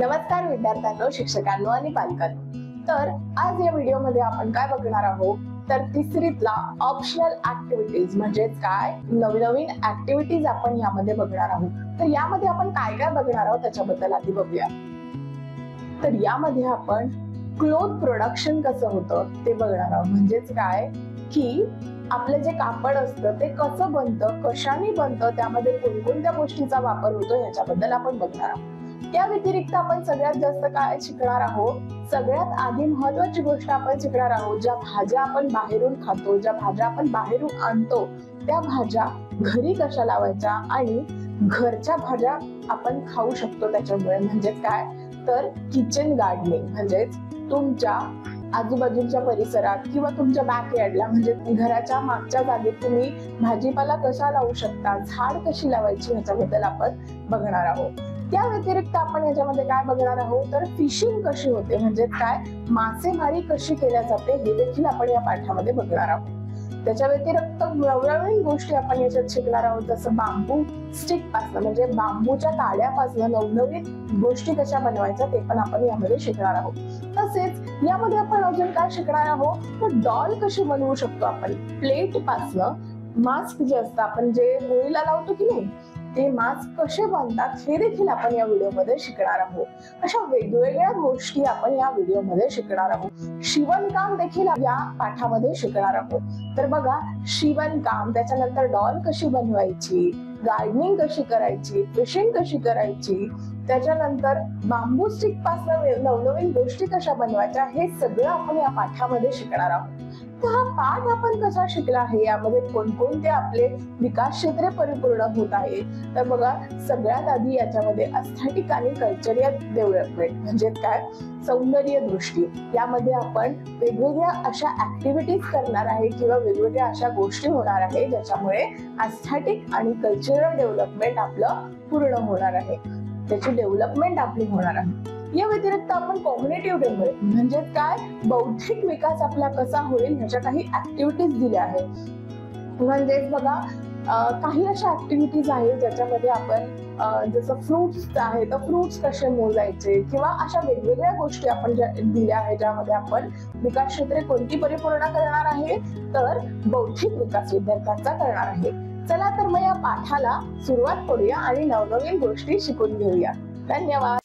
नमस्कार विद्यार्थ्यांनो, शिक्षकांनो आणि पालकांनो। तर आज या व्हिडिओमध्ये आपण काय बघणार आहोत तर तिसरीतला ऑप्शनल ऍक्टिव्हिटीज म्हणजे काय नवीन ऍक्टिव्हिटीज आपण यामध्ये बघणार आहोत। तर यामध्ये आपण काय काय बघणार आहोत त्याच्याबद्दल आधी बघूया। तर यामध्ये आपण क्लोथ प्रोडक्शन कसं होतं ते बघणार आहोत। म्हणजेच काय की आपलं जे कापड असतं ते कसं बनतं, कशाने बनतं, त्यामध्ये कोणकोणत्या गोष्टीचा वापर होतो याच्याबद्दल आपण बघणार आहोत। त्या व्यतिरिक्त आपण सगळ्यात जास्त काय शिकणार आहोत, सगळ्यात आधी महत्वाची गोष्ट आपण शिकणार आहोत, ज्या भाज्या आपण बाहेरून खातो, ज्या भाज्या आपण बाहेरून आणतो त्या भाज्या घरी कशा लावायच्या आणि घरच्या भाज्या आपण खाऊ शकतो त्याच्यामुळे। म्हणजे काय तर किचन गार्डनिंग म्हणजेच तुमच्या आजूबाजूच्या परिसरात किंवा तुमच्या बॅकयार्डला म्हणजे घराच्या मागच्या जागेत तुम्ही भाजीपाला कसा लावू शकता, झाड कशी लावायची ह्याच्याबद्दल आपण बघणार आहोत। त्या व्यतिरिक्त आपण याच्यामध्ये काय बघणार आहोत तर फिशिंग कशी होते म्हणजे काय मासेमारी कशी केल्या जाते हे देखील आपण या पाठामध्ये बघणार आहोत। त्याच्या व्यतिरिक्त नवनवीन गोष्टी आपण याच्यात शिकणार आहोत, जसं बांबू स्टिक पासून म्हणजे बांबूच्या काड्यापासून नवनवीन गोष्टी कशा बनवायच्या ते पण आपण यामध्ये शिकणार आहोत। तसेच यामध्ये आपण अजून काय शिकणार आहोत तर डॉल कशी बनवू शकतो आपण प्लेट पासून। मास्क जे असतं आपण जे होळीला लावतो की नाही ते मास्क कसे बनतात हे देखील आपण या व्हिडिओमध्ये शिकणार आहोत। अशा वेगवेगळ्या गोष्टी आपण या व्हिडिओमध्ये शिकणार आहोत। शिवणकाम देखील या पाठामध्ये शिकणार आहोत। तर बघा, शिवणकाम, त्याच्यानंतर डॉल कशी बनवायची, गार्डनिंग कशी करायची, फिशिंग कशी करायची, त्याच्यानंतर बांबू स्टिक पासून नवनवीन गोष्टी कशा बनवायच्या हे सगळं आपण या पाठामध्ये शिकणार आहोत। तर हा पाठ आपण कसा शिकला आहे, यामध्ये कोणकोणते आपले विकास क्षेत्रे परिपूर्ण होत आहे तर बघा, सगळ्यात आधी याच्यामध्ये एस्थेटिक आणि कल्चरल डेव्हलपमेंट म्हणजे काय सौंदर्य दृष्टी, यामध्ये आपण वेगवेगळ्या अशा ऍक्टिव्हिटीज करणार आहे किंवा वेगवेगळ्या अशा गोष्टी होणार आहे ज्याच्यामुळे एस्थेटिक आणि कल्चरल डेव्हलपमेंट आपलं पूर्ण होणार आहे, त्याची डेव्हलपमेंट आपली होणार आहे। या व्यतिरिक्त आपण कॉग्निटिव्ह डेव्हलपमेंट म्हणजे काय बौद्धिक विकास आपला कसा होईल ह्याच्या काही ऍक्टिव्हिटीज दिल्या आहेत। म्हणजेच बघा, काही अशा ऍक्टिव्हिटीज आहेत ज्याच्यामध्ये आपण जसं फ्रुट्स आहे तर फ्रुट्स कसे मोजायचे किंवा अशा वेगवेगळ्या गोष्टी आपण दिल्या आहेत ज्यामध्ये आपण विकास क्षेत्रे कोणती परिपूर्ण करणार आहे तर बौद्धिक विकास विद्यार्थ्यांचा करणार आहे। चला तर मग या पाठाला सुरुवात करूया आणि नवनवीन गोष्टी शिकून घेऊया। धन्यवाद।